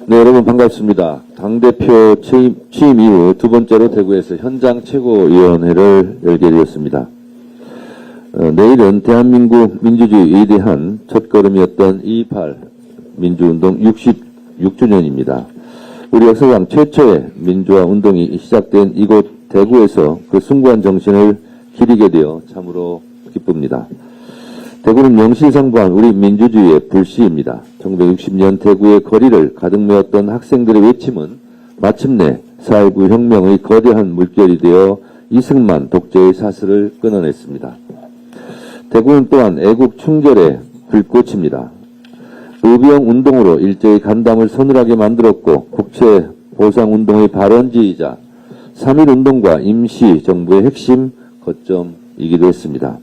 네, 여러분 반갑습니다. 당대표 취임 이후 두 번째로 대구에서 현장 최고위원회를 열게 되었습니다. 내일은 대한민국 민주주의 위대한 첫걸음이었던 2.28 민주운동 66주년입니다. 우리 역사상 최초의 민주화 운동이 시작된 이곳 대구에서 그 숭고한 정신을 기리게 되어 참으로 기쁩니다. 대구는 명실상부한 우리 민주주의의 불씨입니다. 1960년 대구의 거리를 가득 메웠던 학생들의 외침은 마침내 4.19 혁명의 거대한 물결이 되어 이승만 독재의 사슬을 끊어냈습니다. 대구는 또한 애국 충절의 불꽃입니다. 의병 운동으로 일제의 간담을 서늘하게 만들었고 국채 보상운동의 발원지이자 3.1운동과 임시정부의 핵심 거점이기도 했습니다.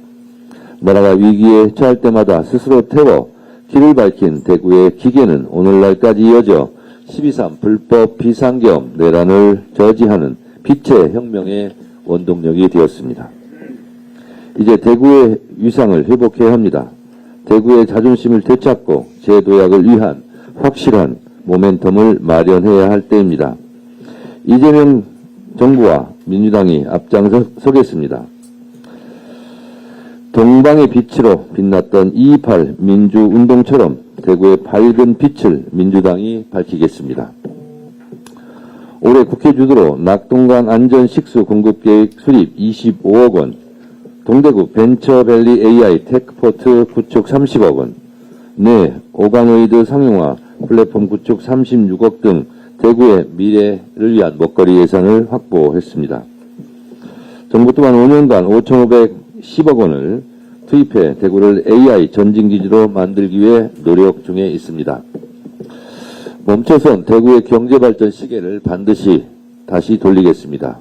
나라가 위기에 처할 때마다 스스로 태워 길을 밝힌 대구의 기계는 오늘날까지 이어져 12.3 불법 비상계엄 내란을 저지하는 빛의 혁명의 원동력이 되었습니다. 이제 대구의 위상을 회복해야 합니다. 대구의 자존심을 되찾고 재도약을 위한 확실한 모멘텀을 마련해야 할 때입니다. 이재명 정부와 민주당이 앞장서겠습니다. 동방의 빛으로 빛났던 2.28 민주운동처럼 대구의 밝은 빛을 민주당이 밝히겠습니다. 올해 국회 주도로 낙동강 안전식수 공급계획 수립 25억 원, 동대구 벤처밸리 AI 테크포트 구축 30억 원, 내 오가노이드 상용화 플랫폼 구축 36억 등 대구의 미래를 위한 먹거리 예산을 확보했습니다. 정부 또한 5년간 5,510억 원을 투입해 대구를 AI 전진기지로 만들기 위해 노력 중에 있습니다. 멈춰선 대구의 경제발전 시계를 반드시 다시 돌리겠습니다.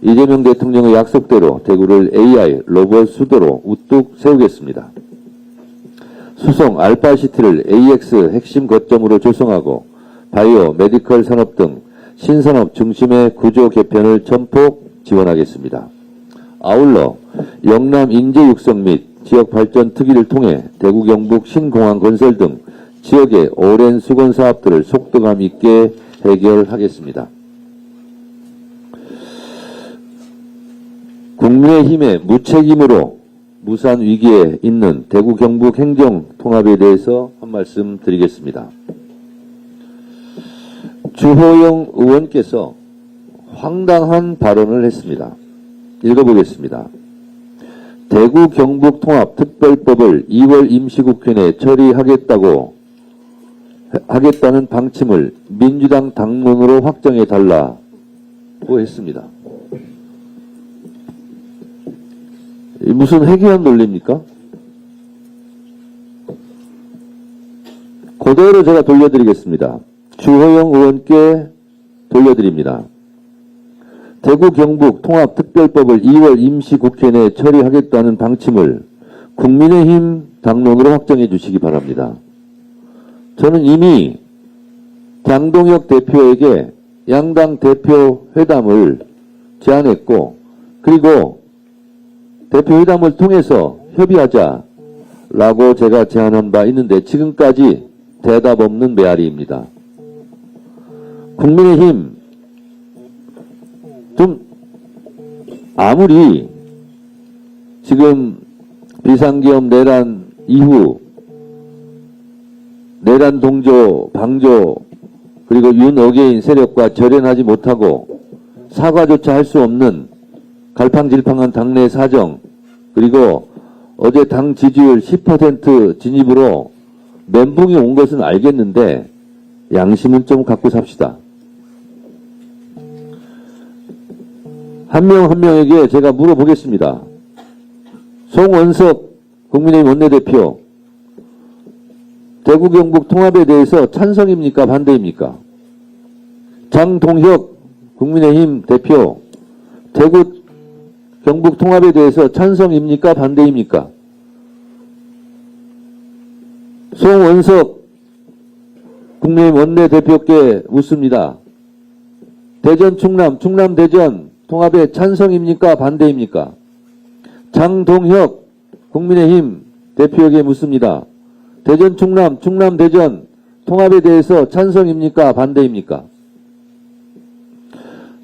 이재명 대통령의 약속대로 대구를 AI 로봇 수도로 우뚝 세우겠습니다. 수송 알파시티를 AX 핵심 거점으로 조성하고 바이오, 메디컬 산업 등 신산업 중심의 구조 개편을 전폭 지원하겠습니다. 아울러 영남 인재 육성 및 지역 발전 특위를 통해 대구 경북 신공항 건설 등 지역의 오랜 수건 사업들을 속도감 있게 해결하겠습니다. 국민의힘의 무책임으로 무산 위기에 있는 대구 경북 행정 통합에 대해서 한 말씀 드리겠습니다. 주호영 의원께서 황당한 발언을 했습니다. 읽어보겠습니다. 대구 경북 통합 특별법을 2월 임시국회 내에 하겠다는 방침을 민주당 당론으로 확정해 달라고 했습니다. 무슨 회귀한 논리입니까? 그대로 제가 돌려드리겠습니다. 주호영 의원께 돌려드립니다. 대구 경북 통합 특별법을 2월 임시국회 내에 처리하겠다는 방침을 국민의힘 당론으로 확정해 주시기 바랍니다. 저는 이미 장동혁 대표에게 양당 대표 회담을 제안했고, 그리고 대표 회담을 통해서 협의하자라고 제가 제안한 바 있는데 지금까지 대답 없는 메아리입니다. 국민의힘 좀 아무리 지금 비상계엄 내란 이후 내란 동조, 방조, 그리고 윤어게인 세력과 절연하지 못하고 사과조차 할 수 없는 갈팡질팡한 당내 사정, 그리고 어제 당 지지율 10% 진입으로 멘붕이 온 것은 알겠는데 양심은 좀 갖고 삽시다. 한 명 한 명에게 제가 물어보겠습니다. 송원석 국민의힘 원내대표, 대구 경북 통합에 대해서 찬성입니까? 반대입니까? 장동혁 국민의힘 대표, 대구 경북 통합에 대해서 찬성입니까? 반대입니까? 송원석 국민의힘 원내대표께 묻습니다. 대전 충남, 충남 대전 통합에 찬성입니까? 반대입니까? 장동혁 국민의힘 대표에게 묻습니다. 대전 충남, 충남 대전 통합에 대해서 찬성입니까? 반대입니까?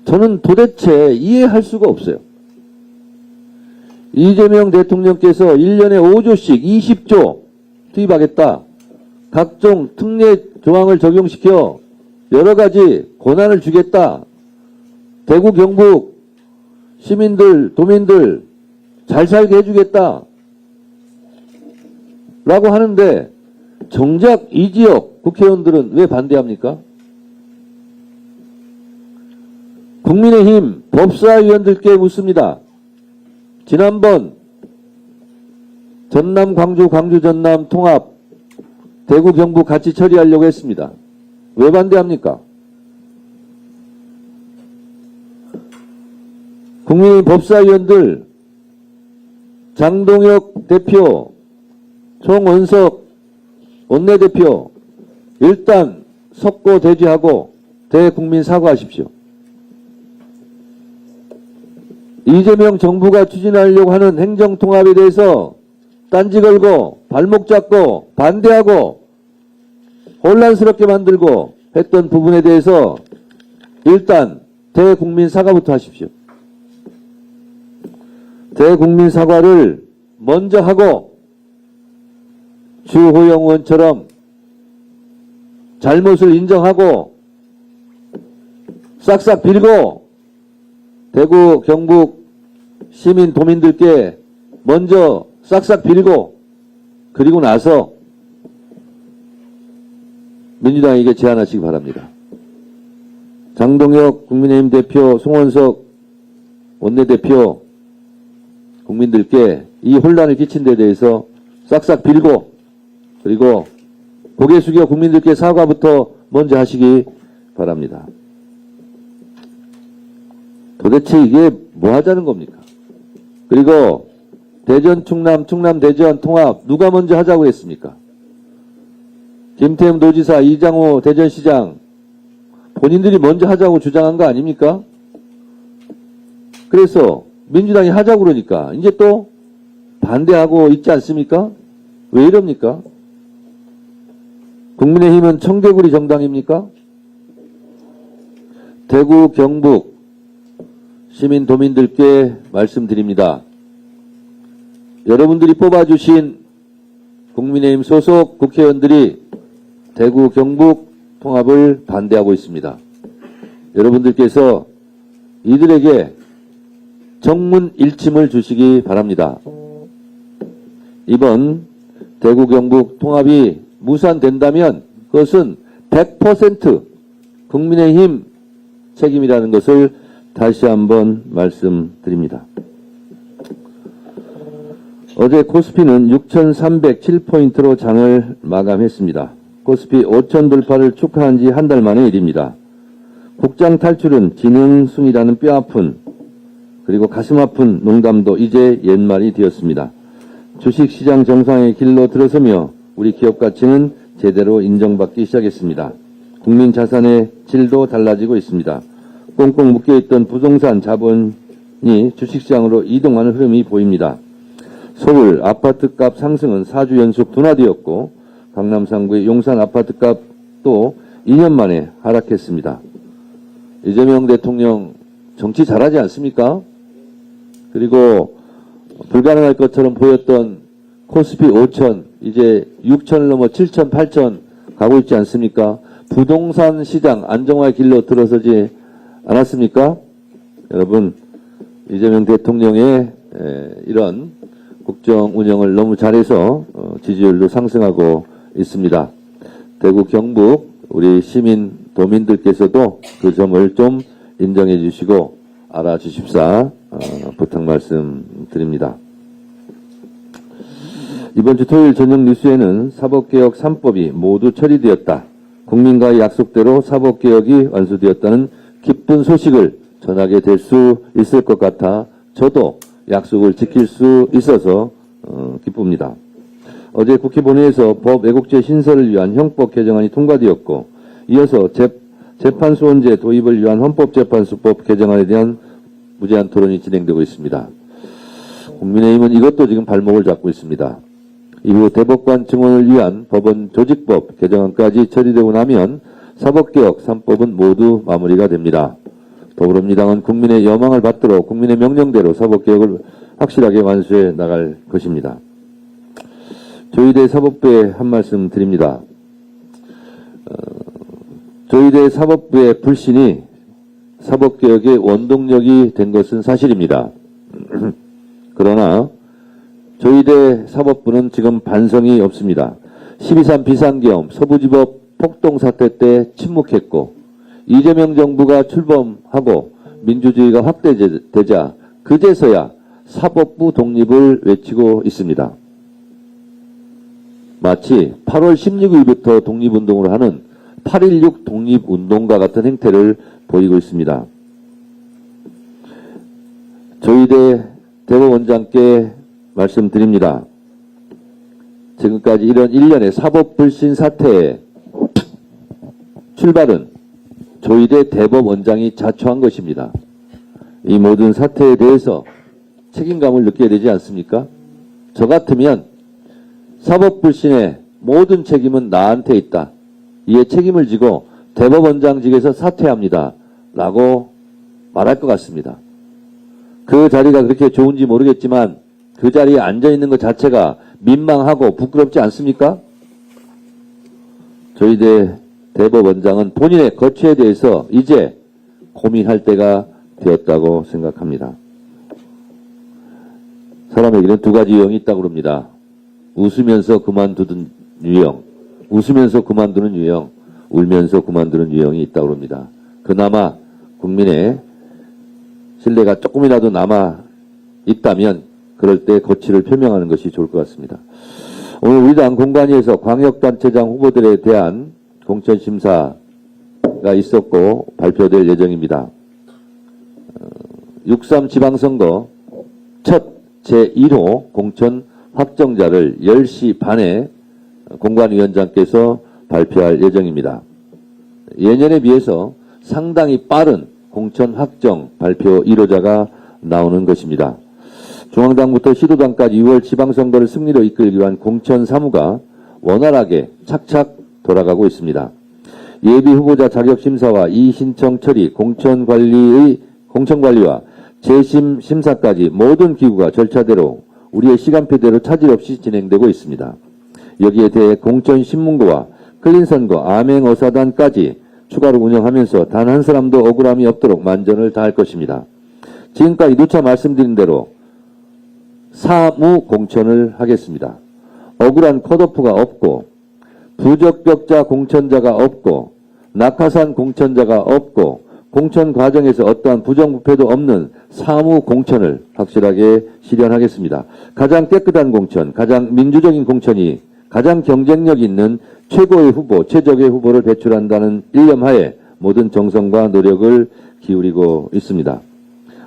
저는 도대체 이해할 수가 없어요. 이재명 대통령께서 1년에 5조씩 20조 투입하겠다. 각종 특례 조항을 적용시켜 여러 가지 권한을 주겠다. 대구, 경북 시민들, 도민들 잘 살게 해주겠다. 라고 하는데 정작 이 지역 국회의원들은 왜 반대합니까? 국민의힘 법사위원들께 묻습니다. 지난번 전남, 광주, 광주, 전남 통합 대구, 경북 같이 처리하려고 했습니다. 왜 반대합니까? 국민의힘 법사위원들 장동혁 대표, 송원석 원내대표 일단 석고 대지하고 대국민 사과하십시오. 이재명 정부가 추진하려고 하는 행정통합에 대해서 딴지 걸고 발목 잡고 반대하고 혼란스럽게 만들고 했던 부분에 대해서 일단 대국민 사과부터 하십시오. 대국민 사과를 먼저 하고 주호영 의원처럼 잘못을 인정하고 싹싹 빌고 대구, 경북 시민, 도민들께 먼저 싹싹 빌고 그리고 나서 민주당에게 제안하시기 바랍니다. 장동혁 국민의힘 대표, 송원석 원내대표 국민들께 이 혼란을 끼친 데 대해서 싹싹 빌고 그리고 고개 숙여 국민들께 사과부터 먼저 하시기 바랍니다. 도대체 이게 뭐 하자는 겁니까? 그리고 대전, 충남, 충남, 대전 통합 누가 먼저 하자고 했습니까? 김태흠 도지사, 이장호 대전시장 본인들이 먼저 하자고 주장한 거 아닙니까? 그래서 민주당이 하자고 그러니까 이제 또 반대하고 있지 않습니까? 왜 이럽니까? 국민의힘은 청개구리 정당입니까? 대구, 경북 시민, 도민들께 말씀드립니다. 여러분들이 뽑아주신 국민의힘 소속 국회의원들이 대구, 경북 통합을 반대하고 있습니다. 여러분들께서 이들에게 정문 일침을 주시기 바랍니다. 이번 대구, 경북 통합이 무산된다면 그것은 100% 국민의힘 책임이라는 것을 다시 한번 말씀드립니다. 어제 코스피는 6,307포인트로 장을 마감했습니다. 코스피 5천 돌파를 축하한 지 한 달 만의 일입니다. 국장 탈출은 지능순이라는 뼈아픈 그리고 가슴 아픈 농담도 이제 옛말이 되었습니다. 주식시장 정상의 길로 들어서며 우리 기업 가치는 제대로 인정받기 시작했습니다. 국민 자산의 질도 달라지고 있습니다. 꽁꽁 묶여있던 부동산 자본이 주식시장으로 이동하는 흐름이 보입니다. 서울 아파트값 상승은 4주 연속 둔화되었고 강남 상구의 용산 아파트값도 2년 만에 하락했습니다. 이재명 대통령 정치 잘하지 않습니까? 그리고 불가능할 것처럼 보였던 코스피 5천 이제 6천을 넘어 7천, 8천 가고 있지 않습니까? 부동산 시장 안정화의 길로 들어서지 않았습니까? 여러분 이재명 대통령의 이런 국정 운영을 너무 잘해서 지지율도 상승하고 있습니다. 대구, 경북 우리 시민, 도민들께서도 그 점을 좀 인정해 주시고 알아주십사 부탁 말씀드립니다. 이번 주 토요일 저녁 뉴스에는 사법개혁 3법이 모두 처리되었다. 국민과의 약속대로 사법개혁이 완수되었다는 기쁜 소식을 전하게 될 수 있을 것 같아 저도 약속을 지킬 수 있어서 기쁩니다. 어제 국회 본회의에서 법 왜곡죄 신설을 위한 형법 개정안이 통과되었고 이어서 재판소원제 도입을 위한 헌법재판소법 개정안에 대한 무제한 토론이 진행되고 있습니다. 국민의힘은 이것도 지금 발목을 잡고 있습니다. 이후 대법관 증원을 위한 법원 조직법 개정안까지 처리되고 나면 사법개혁 3법은 모두 마무리가 됩니다. 더불어민주당은 국민의 여망을 받들어 국민의 명령대로 사법개혁을 확실하게 완수해 나갈 것입니다. 조희대 사법부에 한 말씀 드립니다. 조희대 사법부의 불신이 사법개혁의 원동력이 된 것은 사실입니다. 그러나 조희대 사법부는 지금 반성이 없습니다. 12.3 비상계엄, 서부지법 폭동 사태 때 침묵했고 이재명 정부가 출범하고 민주주의가 확대되자 그제서야 사법부 독립을 외치고 있습니다. 마치 8월 16일부터 독립운동을 하는 8.16 독립운동과 같은 행태를 보이고 있습니다. 조희대 대법원장께 말씀드립니다. 지금까지 이런 일련의 사법불신 사태의 출발은 조희대 대법원장이 자초한 것입니다. 이 모든 사태에 대해서 책임감을 느껴야 되지 않습니까? 저 같으면 사법불신의 모든 책임은 나한테 있다. 이에 책임을 지고 대법원장직에서 사퇴합니다. 라고 말할 것 같습니다. 그 자리가 그렇게 좋은지 모르겠지만 그 자리에 앉아있는 것 자체가 민망하고 부끄럽지 않습니까? 조희대 대법원장은 본인의 거취에 대해서 이제 고민할 때가 되었다고 생각합니다. 사람에게는 두 가지 유형이 있다고 합니다. 웃으면서 그만두는 유형, 웃으면서 그만두는 유형, 울면서 그만두는 유형이 있다고 합니다. 그나마 국민의 신뢰가 조금이라도 남아 있다면 그럴 때 거취를 표명하는 것이 좋을 것 같습니다. 오늘 우리 당 공관위에서 광역단체장 후보들에 대한 공천심사가 있었고 발표될 예정입니다. 6.3 지방선거 첫 제1호 공천 확정자를 10시 반에 공관위원장께서 발표할 예정입니다. 예년에 비해서 상당히 빠른 공천 확정 발표 1호자가 나오는 것입니다. 중앙당부터 시도당까지 6월 지방선거를 승리로 이끌기 위한 공천 사무가 원활하게 착착 돌아가고 있습니다. 예비 후보자 자격심사와 이신청 처리, 공천관리와 재심 심사까지 모든 기구가 절차대로 우리의 시간표대로 차질 없이 진행되고 있습니다. 여기에 대해 공천신문고와 클린선거, 암행어사단까지 추가로 운영하면서 단 한 사람도 억울함이 없도록 만전을 다할 것입니다. 지금까지 누차 말씀드린 대로 사무 공천을 하겠습니다. 억울한 컷오프가 없고 부적격자 공천자가 없고 낙하산 공천자가 없고 공천 과정에서 어떠한 부정부패도 없는 사무 공천을 확실하게 실현하겠습니다. 가장 깨끗한 공천, 가장 민주적인 공천이 가장 경쟁력 있는 최고의 후보, 최적의 후보를 배출한다는 일념하에 모든 정성과 노력을 기울이고 있습니다.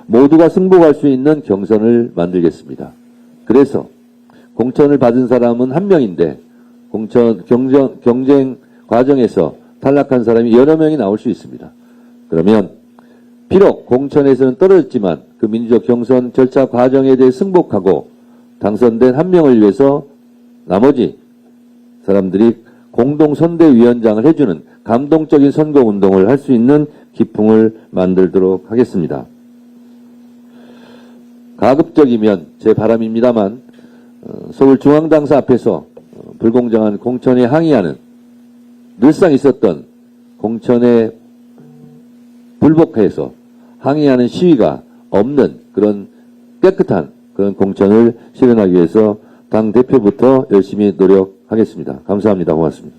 모두가 승복할 수 있는 경선을 만들겠습니다. 그래서 공천을 받은 사람은 한 명인데 경쟁 과정에서 탈락한 사람이 여러 명이 나올 수 있습니다. 그러면 비록 공천에서는 떨어졌지만 그 민주적 경선 절차 과정에 대해 승복하고 당선된 한 명을 위해서 나머지 사람들이 공동선대위원장을 해주는 감동적인 선거운동을 할 수 있는 기풍을 만들도록 하겠습니다. 가급적이면 제 바람입니다만 서울중앙당사 앞에서 불공정한 공천에 항의하는 늘상 있었던 공천에 불복해서 항의하는 시위가 없는 그런 깨끗한 그런 공천을 실현하기 위해서 당대표부터 열심히 노력하겠습니다. 감사합니다. 고맙습니다.